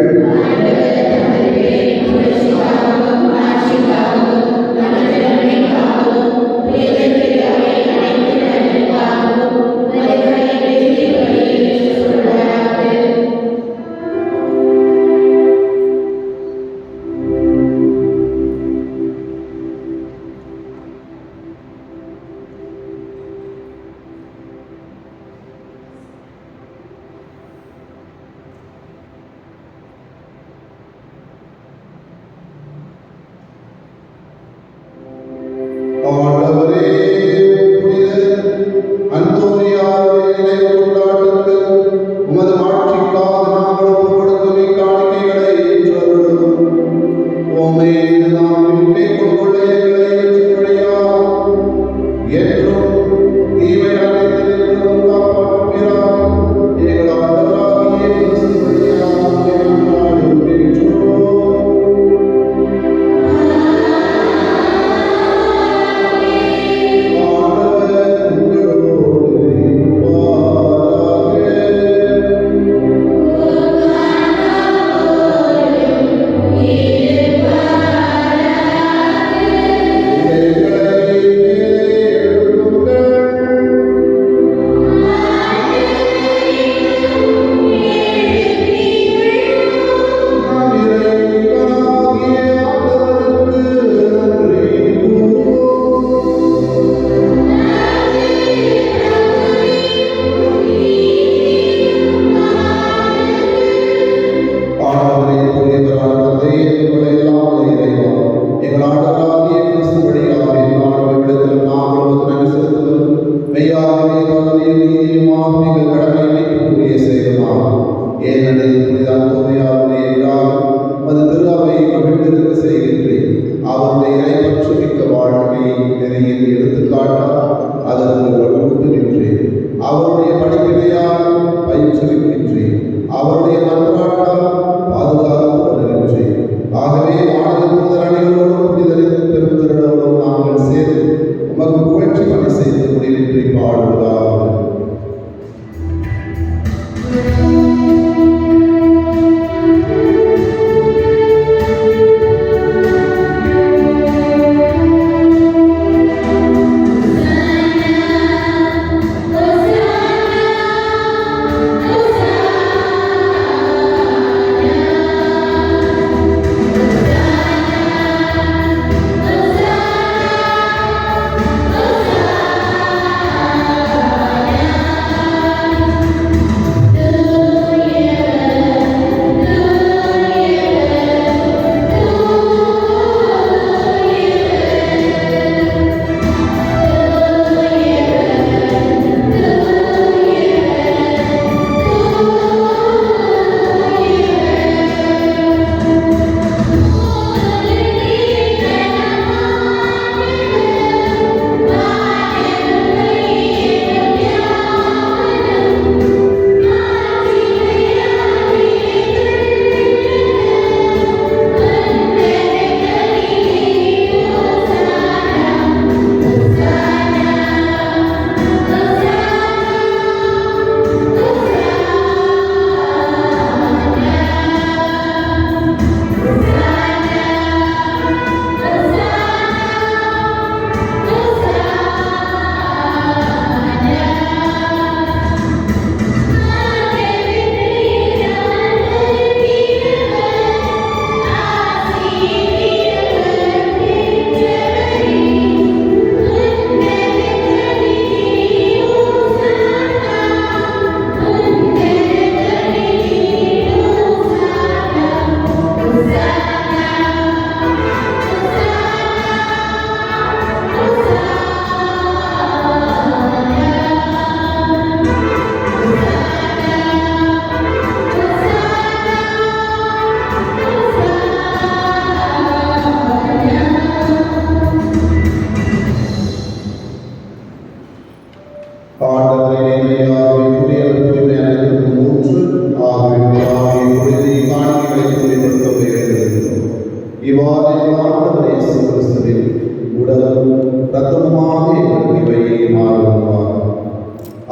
ஆண்டவரே, புனித அந்தோனியாருடைய நினைவு கொண்டாட்டத்தில் உமது மாட்சிக்காக நாங்கள் ஒப்புக்கொடுக்கும் இக்காணிக்கைகளை ஏற்றருளும். உம்மை நாம் நம்பிக்கை கொண்டுள்ள எங்களை ஏற்றுக்கொள்ளார். என்றும் தீமை அனைத்திலிருந்தும் காப்பாற்றுகிறார். எங்கள் ஆண்டவராகிய இயேசு வழியாக உம்மை நாடுகின்றோம். உறுதியும் நீதியுமாக நீங்கள் கடமைக்குரிய செயலுமாகும். ஏனெனில் புனித அந்தோனியாருடைய விழாவில் அது திரு அவையை மகிழ்ந்திருக்க செய்கின்றேன். அவருடைய இறைப்பற்று மிக்க வாழ்க்கை நெறியில் எடுத்துக்காட்டால் அதற்கு வலுவூட்டுகின்றேன். அவருடைய படிப்பினையால் பயிற்றுவிக்கின்றேன். அவருடைய மன்றாட்டால் பாதுகாத்து வருகின்றேன். ஆகவே மாநில தூதரணிகளோடும் புனிதரின் பெருந்திரளோடும் நாங்கள் சேர்ந்து உமக்கு புகழ்ச்சி பணி செய்து முடிவின்றி பாடுவதாக.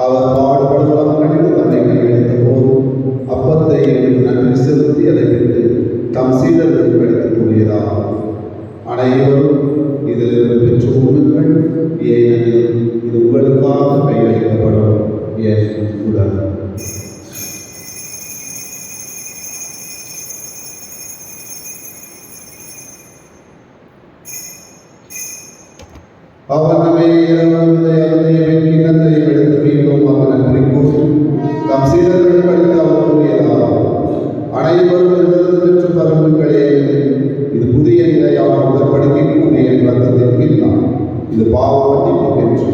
அவர் பாடுபடுவதற்கு தன்னை கையெழுத்த போது அப்பத்தை நன்றி செலுத்தி அதை விட்டு தம் சீடர்களுக்கு எடுத்துக் கூறியதாகும். அனைவரும் இதிலிருந்து பெற்று உண்ணுங்கள், ஏனெனில் இது உங்களுக்காக கையளிக்கப்படும் என் உடல். அவர் நம்மை கிண்ணத்தை எடுத்து மீண்டும் அவர் நன்றி கூறி தம் சீடர்களுக்கு அளித்து அவர் கூறியதாகும். அனைவரும் இதிலிருந்து பெற்று பருவங்களே, இது புதிய நிலையான உடன்படிக்கைக்குரிய ரத்தத்தின் கிண்ணம். இது பாவ மன்னிப்புக்கென்று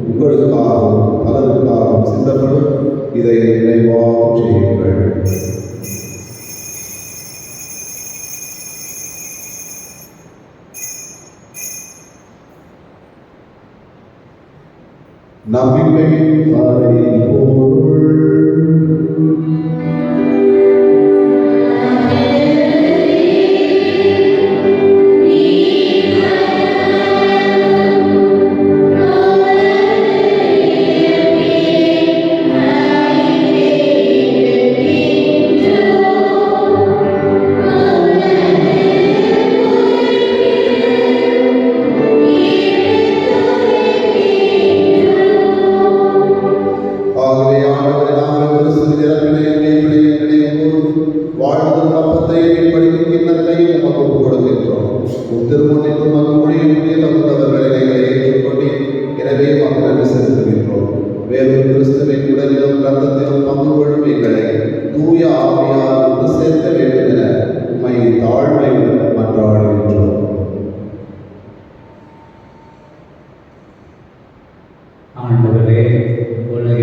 உங்களுக்காகவும் பலருக்காகவும் சிந்தப்படும். இதை நினைவாக செய்யுங்கள். நம்பிக்கையின் மறைபொருள். ஆண்டவரே, உலகின்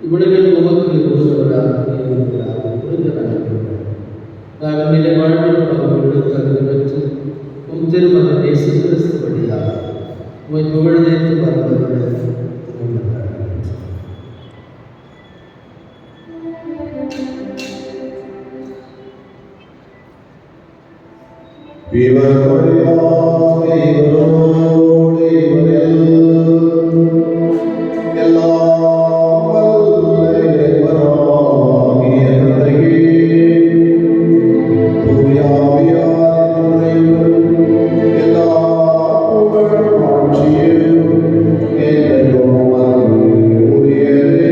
இவ்வுலகில் உமக்கு உதவுவதாக இருக்கிறார் நாங்கள் வாழ்வில் பங்குகளுக்கு அது பெற்று உம் திருமகன் இயேசு கிறிஸ்து வழியாக உம்மை புகழ்ந்தேத்து வருவதுடன் இவர் வழியாக இவரோடு இவரில் எல்லாம் வல்ல இறைவனாகிய தந்தையே, தூய ஆவியாரின் துணையுடன் எல்லா புகழ் மாட்சியும் என்றென்றும் உமக்கு உரியதே.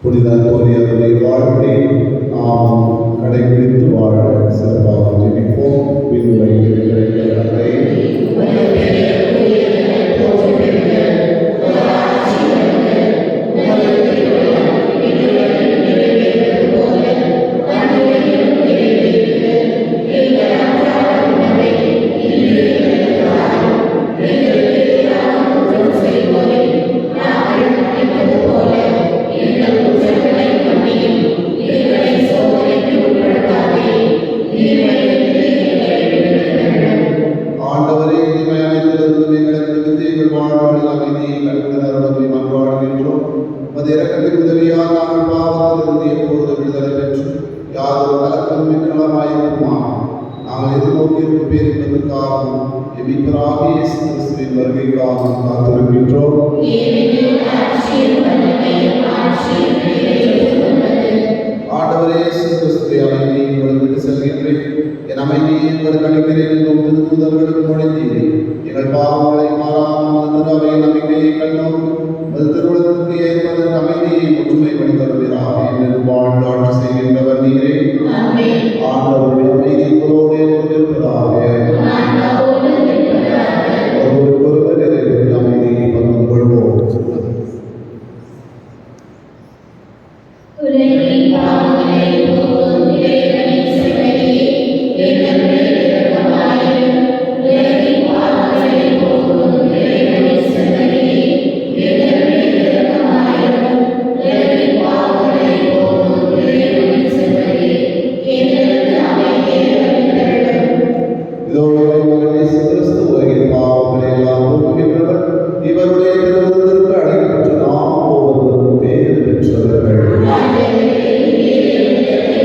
புனித அந்தோனியாருடைய வாழ்க்கை நாம் கடைபிடித்து வாழ சிறப்பாக ஜெபிப்போம். விண்ணுலகில் இருக்கிற தந்தையே, ஆண்டவரே, இனிமையானதிலிருந்து எங்களை விடுவித்து எங்கள் வாழ்வில் அமைதியை கண்டுணர்வை மன்றாடுகின்றோம். உமது இரக்கத்தின் உதவியால் நாங்கள் பாவத்திலிருந்து எப்பொழுது விடுதலை பெற்று யாதொரு கலக்கமின்றி நலமாயிருக்குமா நாங்கள் எதிர்நோக்கியிருக்கும் பேர் என்பதற்காகவும் எமிப்பராகிய இயேசு கிறிஸ்துவின் வருகைக்காகவும் காத்திருக்கின்றோம். ஆண்டவரே, இயேசு கிறிஸ்துவை அமைதியை உங்களுக்கு விட்டு செல்கின்றேன், என் அமைதியை உங்களுக்கு அளிக்கிறேன் என்று உமது தூதர்களுக்கு மொழிந்தீரே. எங்கள் பாவங்களை மாறாமல் திருவை நம்பிக்கையை கண்டோம். உமது திருவுளத்திற்கு ஏற்பதற்கு அமைதியை ஒற்றுமைப்படி தருவீராக என்று வாழ்ந்து ஆட்சி செய்கின்றவர் நீரே. ஆண்டவருடைய அமைதி உங்களோடு இருப்பதாக. ஒருவருக்கொருவர் இறைவனுடைய அமைதியை பகிர்ந்து கொள்வோம். உலகின் பாவங்களை போக்கும் இறைவனின் செம்மறியே, எங்கள் மேல் இரக்கமாயிரும். உலகின் பாவங்களை போக்கும் இறைவனின் செம்மறியே, எங்கள் மேல் இரக்கமாயிரும். உலகின் பாவங்களை போக்கும் இறைவனின் செம்மறியே, எங்களுக்கு அமைதியை அளித்தருளும். இதோ இறைவன் இயேசு கிறிஸ்து உலகின் பாவங்களை எல்லாம் போக்குகின்றவர். இவருடைய திருவுதற்கு அடைக்கப்பட்டு நாம் ஒவ்வொருவரும் பேறு பெற்றவர்கள். ஆண்டவரே, நீர் எங்களுக்கு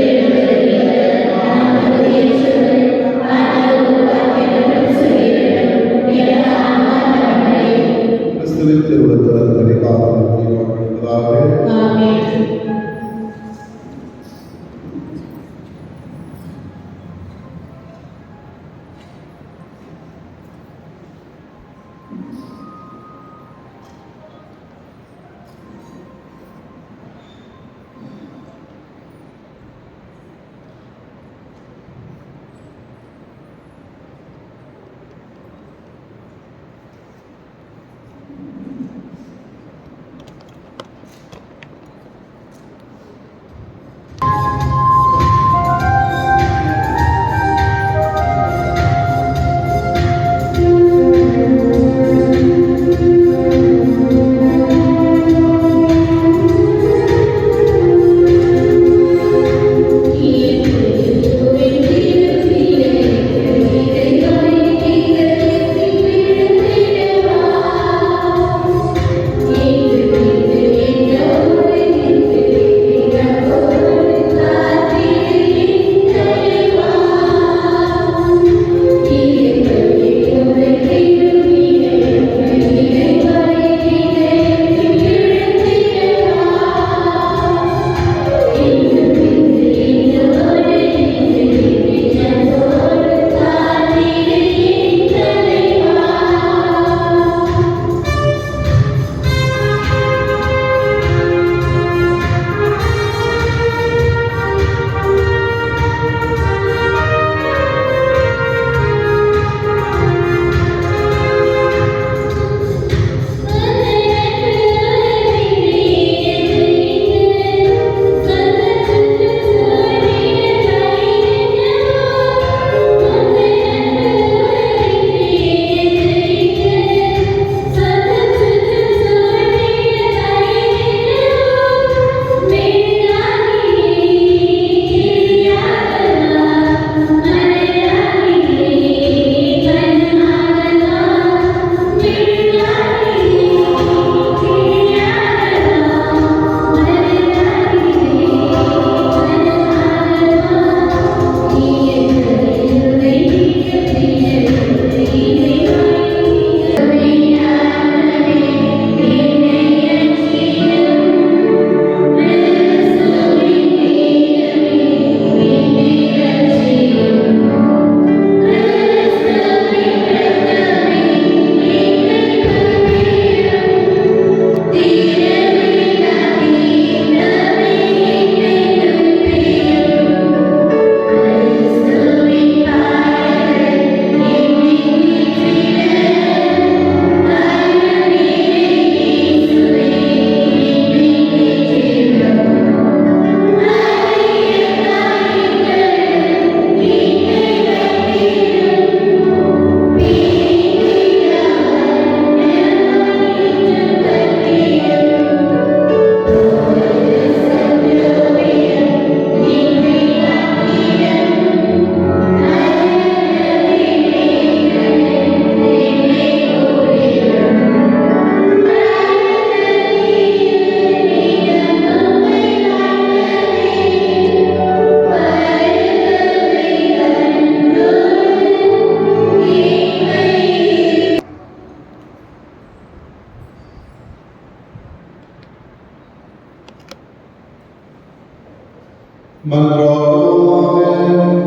மன்றாடுவோமாக.